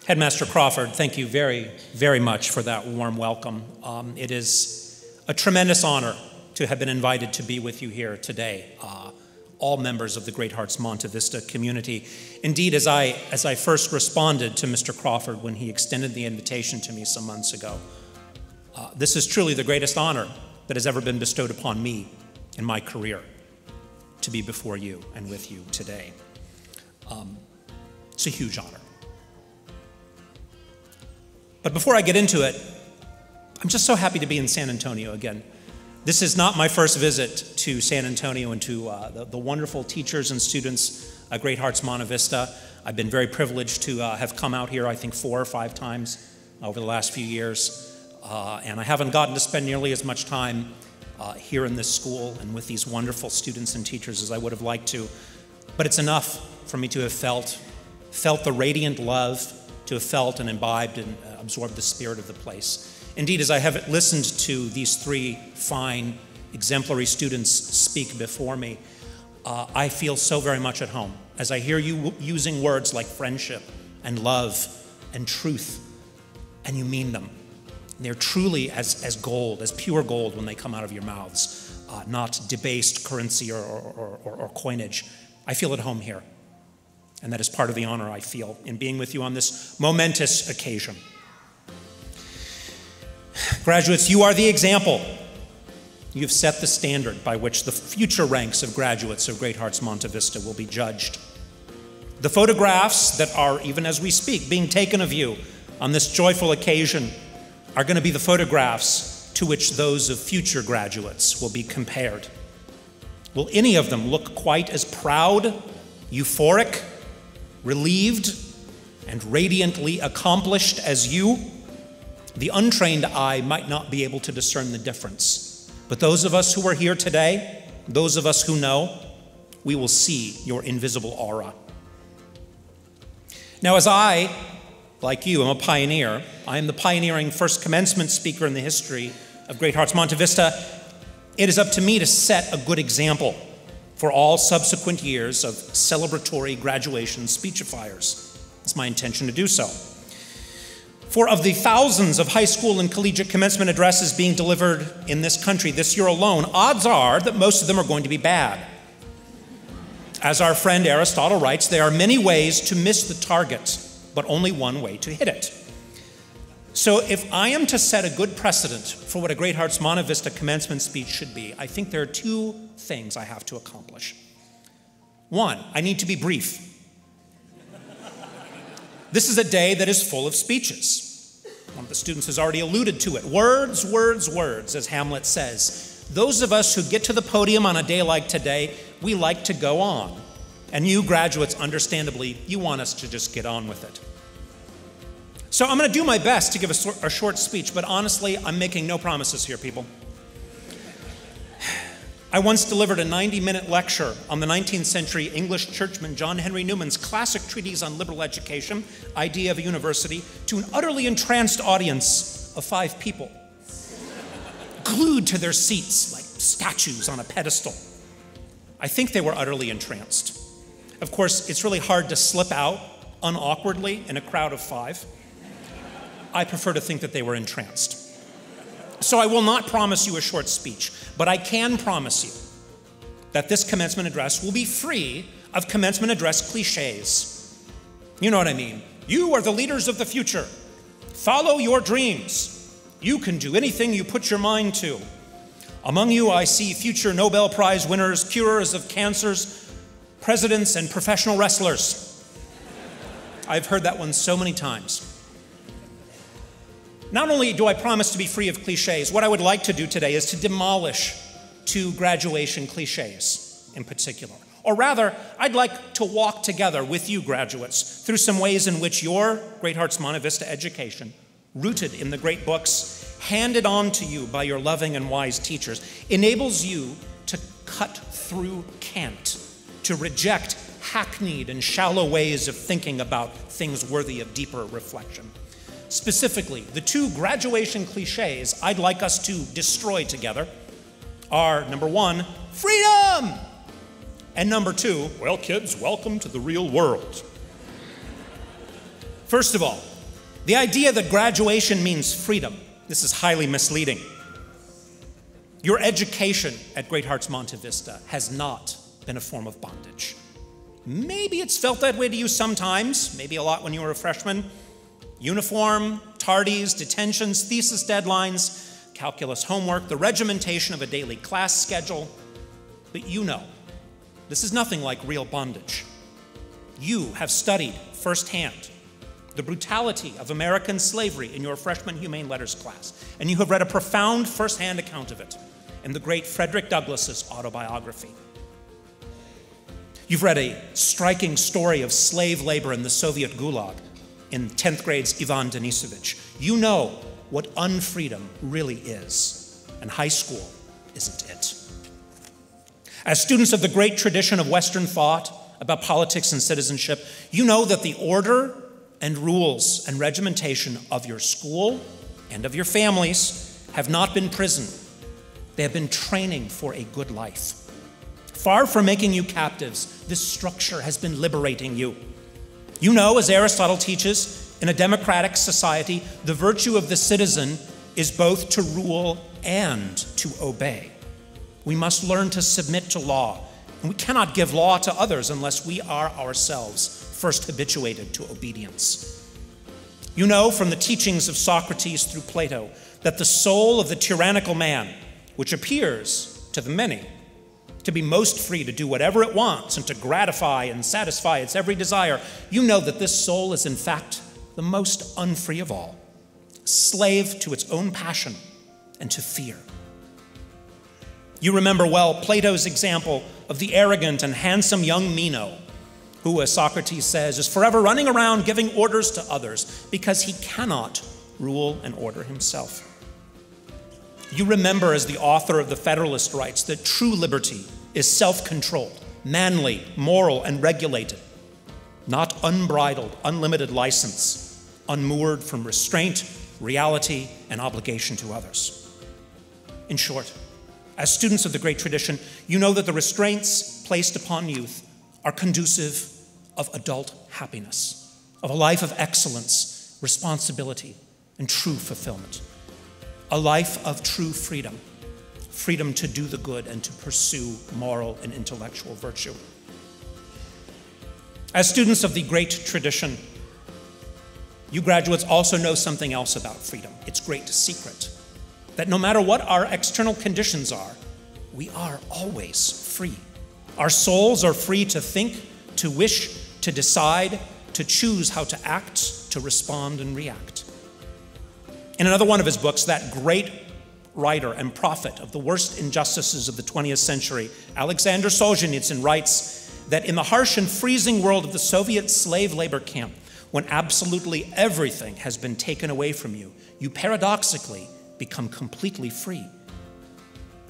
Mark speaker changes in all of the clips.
Speaker 1: Headmaster Crawford, thank you very, very much for that warm welcome. It is a tremendous honor to have been invited to be with you here today, all members of the Great Hearts Monte Vista community. Indeed, as I first responded to Mr. Crawford when he extended the invitation to me some months ago, this is truly the greatest honor that has ever been bestowed upon me in my career, to be before you and with you today. It's a huge honor. But before I get into it, I'm just so happy to be in San Antonio again. This is not my first visit to San Antonio and to the wonderful teachers and students at Great Hearts Monte Vista. I've been very privileged to have come out here, I think 4 or 5 times over the last few years. And I haven't gotten to spend nearly as much time here in this school and with these wonderful students and teachers as I would have liked to. But it's enough for me to have felt the radiant love, to have felt and imbibed and absorbed the spirit of the place. Indeed, as I have listened to these 3 fine, exemplary students speak before me, I feel so very much at home as I hear you using words like friendship and love and truth, and you mean them. They're truly as gold, as pure gold when they come out of your mouths, not debased currency or coinage. I feel at home here. And that is part of the honor I feel in being with you on this momentous occasion. Graduates, you are the example. You have set the standard by which the future ranks of graduates of Great Hearts Monte Vista will be judged. The photographs that are, even as we speak, being taken of you on this joyful occasion are going to be the photographs to which those of future graduates will be compared. Will any of them look quite as proud, euphoric, relieved, and radiantly accomplished as you? The untrained eye might not be able to discern the difference. But those of us who are here today, those of us who know, we will see your invisible aura. Now, as I, like you, am a pioneer, I am the pioneering first commencement speaker in the history of Great Hearts Monte Vista. It is up to me to set a good example for all subsequent years of celebratory graduation speechifiers. It's my intention to do so. For of the thousands of high school and collegiate commencement addresses being delivered in this country this year alone, odds are that most of them are going to be bad. As our friend Aristotle writes, there are many ways to miss the target, but only one way to hit it. So if I am to set a good precedent for what a Great Hearts Monte Vista commencement speech should be, I think there are 2 things I have to accomplish. 1, I need to be brief. This is a day that is full of speeches. One of the students has already alluded to it. Words, words, words, as Hamlet says. Those of us who get to the podium on a day like today, we like to go on. And you graduates, understandably, you want us to just get on with it. So I'm going to do my best to give a short speech, but honestly, I'm making no promises here, people. I once delivered a 90-minute lecture on the 19th century English churchman John Henry Newman's classic treatise on liberal education, Idea of a University, to an utterly entranced audience of 5 people, glued to their seats like statues on a pedestal. I think they were utterly entranced. Of course, it's really hard to slip out unawkwardly in a crowd of 5. I prefer to think that they were entranced. So I will not promise you a short speech, but I can promise you that this commencement address will be free of commencement address cliches. You know what I mean. You are the leaders of the future. Follow your dreams. You can do anything you put your mind to. Among you, I see future Nobel Prize winners, curers of cancers, presidents, and professional wrestlers. I've heard that one so many times. Not only do I promise to be free of cliches, what I would like to do today is to demolish 2 graduation cliches in particular. Or rather, I'd like to walk together with you graduates through some ways in which your Great Hearts Monte Vista education, rooted in the great books, handed on to you by your loving and wise teachers, enables you to cut through cant, to reject hackneyed and shallow ways of thinking about things worthy of deeper reflection. Specifically, the 2 graduation cliches I'd like us to destroy together are, number 1, freedom! And number 2, well, kids, welcome to the real world. First of all, The idea that graduation means freedom, this is highly misleading. Your education at Great Hearts Monte Vista has not been a form of bondage. Maybe it's felt that way to you sometimes, maybe a lot when you were a freshman. Uniform, tardies, detentions, thesis deadlines, calculus homework, the regimentation of a daily class schedule. But you know, this is nothing like real bondage. You have studied firsthand the brutality of American slavery in your freshman Humane Letters class, and you have read a profound firsthand account of it in the great Frederick Douglass's autobiography. You've read a striking story of slave labor in the Soviet Gulag in 10th grade's Ivan Denisovich. You know what unfreedom really is, and high school isn't it. As students of the great tradition of Western thought about politics and citizenship, you know that the order and rules and regimentation of your school and of your families have not been prison. They have been training for a good life. Far from making you captives, this structure has been liberating you. You know, as Aristotle teaches, in a democratic society, the virtue of the citizen is both to rule and to obey. We must learn to submit to law, and we cannot give law to others unless we are ourselves first habituated to obedience. You know from the teachings of Socrates through Plato that the soul of the tyrannical man, which appears to the many to be most free to do whatever it wants and to gratify and satisfy its every desire, you know that this soul is in fact the most unfree of all, slave to its own passion and to fear. You remember well Plato's example of the arrogant and handsome young Meno, who, as Socrates says, is forever running around giving orders to others because he cannot rule and order himself. You remember, as the author of the Federalist writes, that true liberty is self-controlled, manly, moral, and regulated, not unbridled, unlimited license, unmoored from restraint, reality, and obligation to others. In short, as students of the great tradition, you know that the restraints placed upon youth are conducive of adult happiness, of a life of excellence, responsibility, and true fulfillment. A life of true freedom, freedom to do the good and to pursue moral and intellectual virtue. As students of the great tradition, you graduates also know something else about freedom, its great secret, that no matter what our external conditions are, we are always free. Our souls are free to think, to wish, to decide, to choose how to act, to respond and react. In another one of his books, that great writer and prophet of the worst injustices of the 20th century, Alexander Solzhenitsyn, writes that in the harsh and freezing world of the Soviet slave labor camp, when absolutely everything has been taken away from you, you paradoxically become completely free.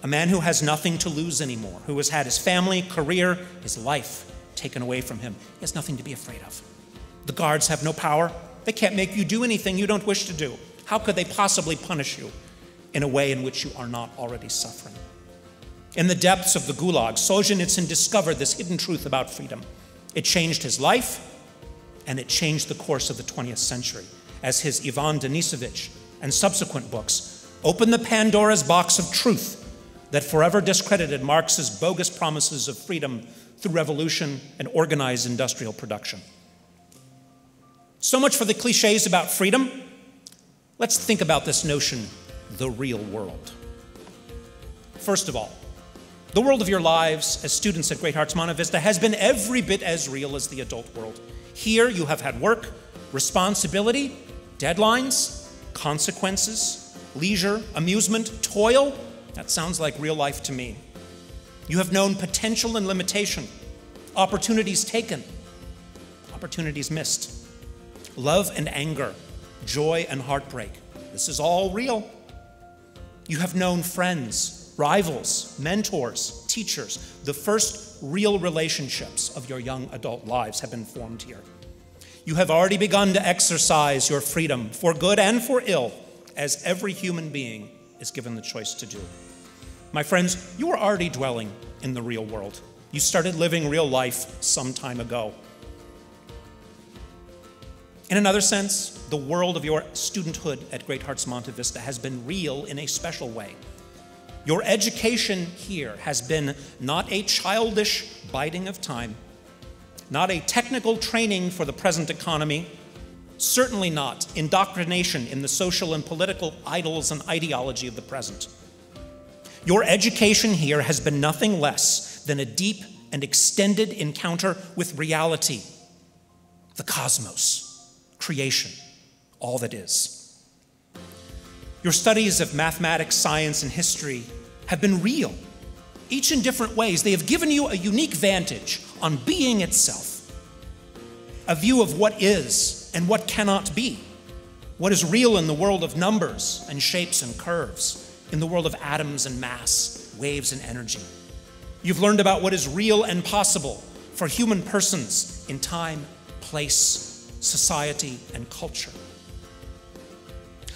Speaker 1: A man who has nothing to lose anymore, who has had his family, career, his life taken away from him, he has nothing to be afraid of. The guards have no power. They can't make you do anything you don't wish to do. How could they possibly punish you in a way in which you are not already suffering? In the depths of the Gulag, Solzhenitsyn discovered this hidden truth about freedom. It changed his life, and it changed the course of the 20th century, as his Ivan Denisovich and subsequent books opened the Pandora's box of truth that forever discredited Marx's bogus promises of freedom through revolution and organized industrial production. So much for the cliches about freedom. Let's think about this notion, the real world. First of all, the world of your lives as students at Great Hearts Monte Vista has been every bit as real as the adult world. Here you have had work, responsibility, deadlines, consequences, leisure, amusement, toil. That sounds like real life to me. You have known potential and limitation, opportunities taken, opportunities missed, love and anger, joy and heartbreak. This is all real. You have known friends, rivals, mentors, teachers. The first real relationships of your young adult lives have been formed here. You have already begun to exercise your freedom for good and for ill, as every human being is given the choice to do. My friends, you are already dwelling in the real world. You started living real life some time ago. In another sense, the world of your studenthood at Great Hearts Monte Vista has been real in a special way. Your education here has been not a childish biding of time, not a technical training for the present economy, certainly not indoctrination in the social and political idols and ideology of the present. Your education here has been nothing less than a deep and extended encounter with reality, the cosmos, creation, all that is. Your studies of mathematics, science, and history have been real, each in different ways. They have given you a unique vantage on being itself, a view of what is and what cannot be, what is real in the world of numbers and shapes and curves, in the world of atoms and mass, waves and energy. You've learned about what is real and possible for human persons in time, place, society, and culture.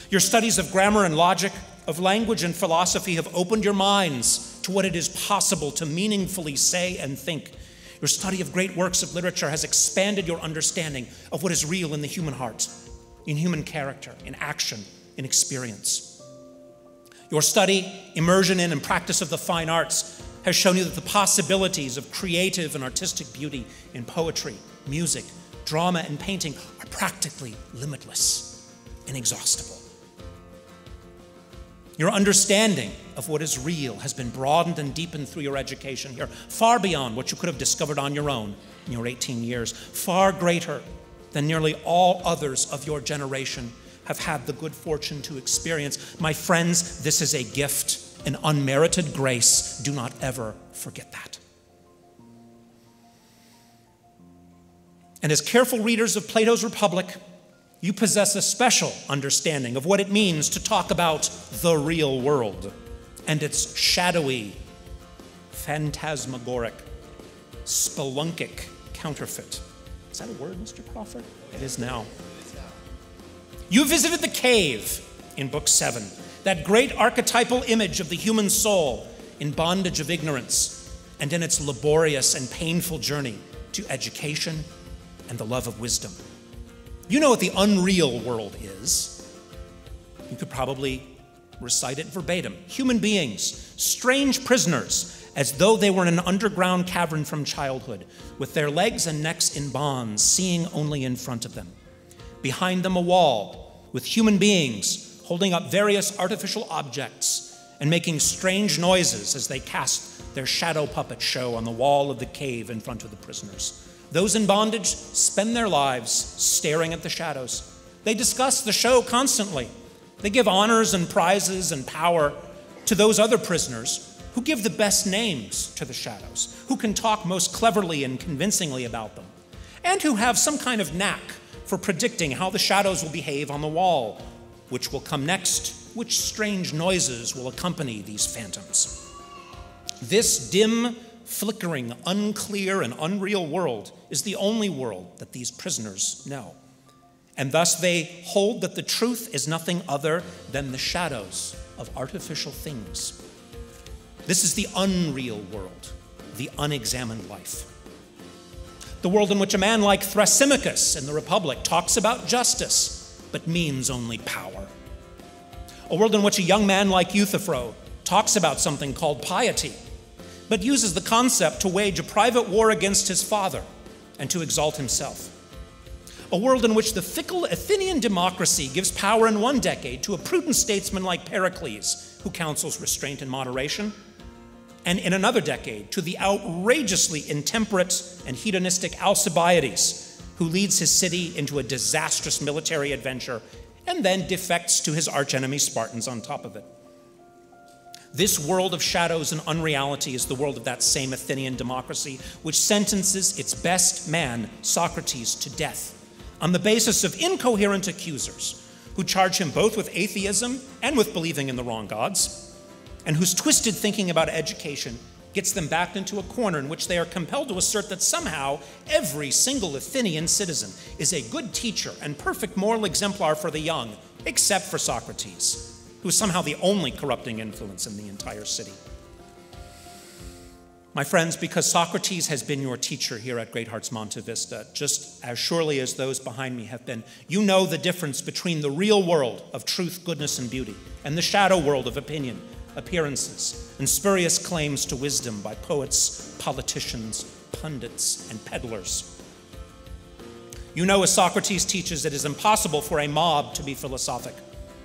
Speaker 1: Your studies of grammar and logic, of language and philosophy have opened your minds to what it is possible to meaningfully say and think. Your study of great works of literature has expanded your understanding of what is real in the human heart, in human character, in action, in experience. Your study, immersion in, and practice of the fine arts has shown you that the possibilities of creative and artistic beauty in poetry, music, drama, and painting are practically limitless, inexhaustible. Your understanding of what is real has been broadened and deepened through your education here, far beyond what you could have discovered on your own in your 18 years, far greater than nearly all others of your generation have had the good fortune to experience. My friends, this is a gift, an unmerited grace. Do not ever forget that. And as careful readers of Plato's Republic, you possess a special understanding of what it means to talk about the real world and its shadowy, phantasmagoric, spelunkic counterfeit. Is that a word, Mr. Crawford? It is now. You visited the cave in Book 7, that great archetypal image of the human soul in bondage of ignorance and in its laborious and painful journey to education and the love of wisdom. You know what the unreal world is. You could probably recite it verbatim. Human beings, strange prisoners, as though they were in an underground cavern from childhood, with their legs and necks in bonds, seeing only in front of them. Behind them a wall, with human beings holding up various artificial objects and making strange noises as they cast their shadow puppet show on the wall of the cave in front of the prisoners. Those in bondage spend their lives staring at the shadows. They discuss the show constantly. They give honors and prizes and power to those other prisoners who give the best names to the shadows, who can talk most cleverly and convincingly about them, and who have some kind of knack for predicting how the shadows will behave on the wall, which will come next, which strange noises will accompany these phantoms. This dim, flickering, unclear, and unreal world is the only world that these prisoners know. And thus they hold that the truth is nothing other than the shadows of artificial things. This is the unreal world, the unexamined life. The world in which a man like Thrasymachus in the Republic talks about justice, but means only power. A world in which a young man like Euthyphro talks about something called piety, but uses the concept to wage a private war against his father and to exalt himself. A world in which the fickle Athenian democracy gives power in one decade to a prudent statesman like Pericles, who counsels restraint and moderation, and in another decade to the outrageously intemperate and hedonistic Alcibiades, who leads his city into a disastrous military adventure and then defects to his archenemy Spartans on top of it. This world of shadows and unreality is the world of that same Athenian democracy, which sentences its best man, Socrates, to death on the basis of incoherent accusers who charge him both with atheism and with believing in the wrong gods, and whose twisted thinking about education gets them backed into a corner in which they are compelled to assert that somehow every single Athenian citizen is a good teacher and perfect moral exemplar for the young, except for Socrates, who is somehow the only corrupting influence in the entire city. My friends, because Socrates has been your teacher here at Great Hearts Monte Vista, just as surely as those behind me have been, you know the difference between the real world of truth, goodness, and beauty and the shadow world of opinion, appearances, and spurious claims to wisdom by poets, politicians, pundits, and peddlers. You know, as Socrates teaches, it is impossible for a mob to be philosophic,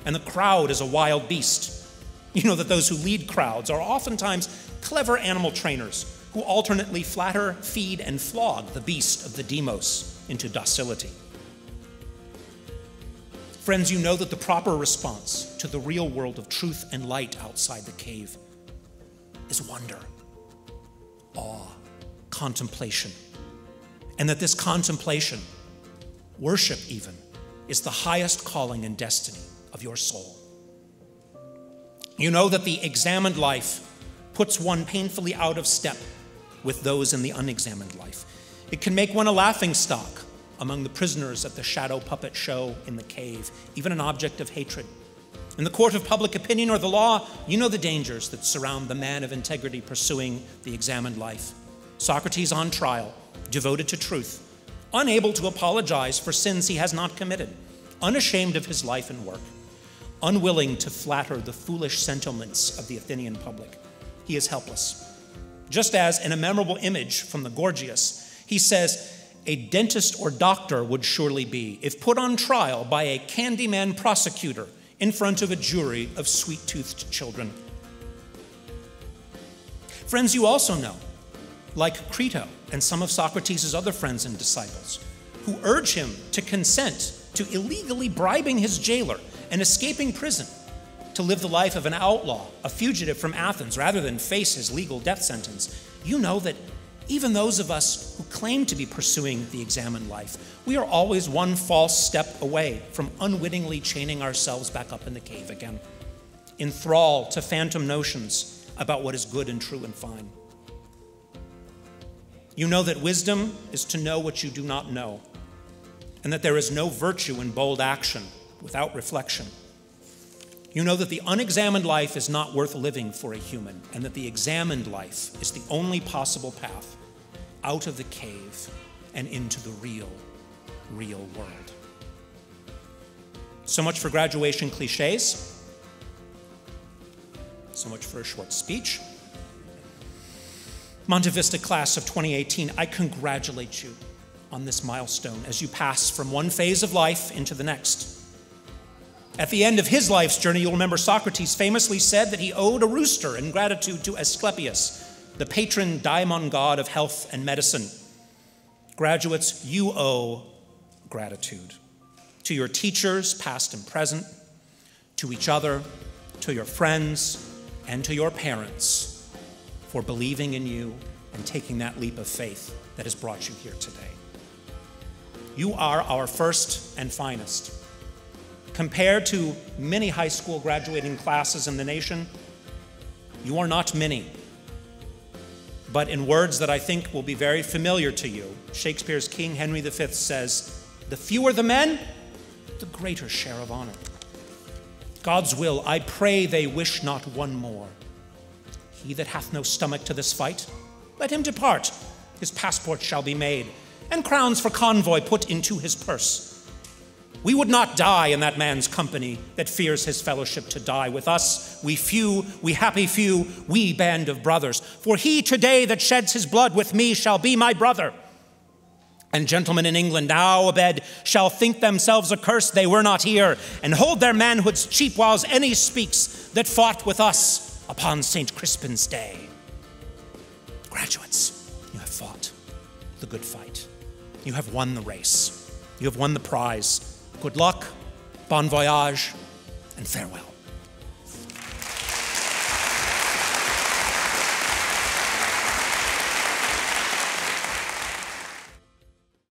Speaker 1: and the crowd is a wild beast. You know that those who lead crowds are oftentimes clever animal trainers who alternately flatter, feed, and flog the beast of the demos into docility. Friends, you know that the proper response to the real world of truth and light outside the cave is wonder, awe, contemplation, and that this contemplation, worship even, is the highest calling and destiny of your soul. You know that the examined life puts one painfully out of step with those in the unexamined life. It can make one a laughingstock among the prisoners at the shadow puppet show in the cave, even an object of hatred. In the court of public opinion or the law, you know the dangers that surround the man of integrity pursuing the examined life. Socrates on trial, devoted to truth, unable to apologize for sins he has not committed, unashamed of his life and work, unwilling to flatter the foolish sentiments of the Athenian public. He is helpless. Just as in a memorable image from the Gorgias, he says, a dentist or doctor would surely be if put on trial by a Candyman prosecutor in front of a jury of sweet-toothed children. Friends, you also know, like Crito and some of Socrates' other friends and disciples, who urge him to consent to illegally bribing his jailer and escaping prison to live the life of an outlaw, a fugitive from Athens, rather than face his legal death sentence. You know that even those of us who claim to be pursuing the examined life, we are always one false step away from unwittingly chaining ourselves back up in the cave again, in thrall to phantom notions about what is good and true and fine. You know that wisdom is to know what you do not know, and that there is no virtue in bold action without reflection. You know that the unexamined life is not worth living for a human, and that the examined life is the only possible path out of the cave and into the real world. So much for graduation cliches. So much for a short speech. Monte Vista class of 2018, I congratulate you on this milestone as you pass from one phase of life into the next. At the end of his life's journey, you'll remember Socrates famously said that he owed a rooster in gratitude to Asclepius, the patron daimon god of health and medicine. Graduates, you owe gratitude to your teachers, past and present, to each other, to your friends, and to your parents for believing in you and taking that leap of faith that has brought you here today. You are our first and finest. Compared to many high school graduating classes in the nation, you are not many. But in words that I think will be very familiar to you, Shakespeare's King Henry V says, the fewer the men, the greater share of honor. God's will, I pray they wish not one more. He that hath no stomach to this fight, let him depart. His passport shall be made, and crowns for convoy put into his purse. We would not die in that man's company that fears his fellowship to die with us. We few, we happy few, we band of brothers. For he today that sheds his blood with me shall be my brother. And gentlemen in England now abed shall think themselves accursed they were not here, and hold their manhoods cheap whiles any speaks that fought with us upon St. Crispin's day. Graduates, you have fought the good fight. You have won the race. You have won the prize. Good luck, bon voyage, and farewell.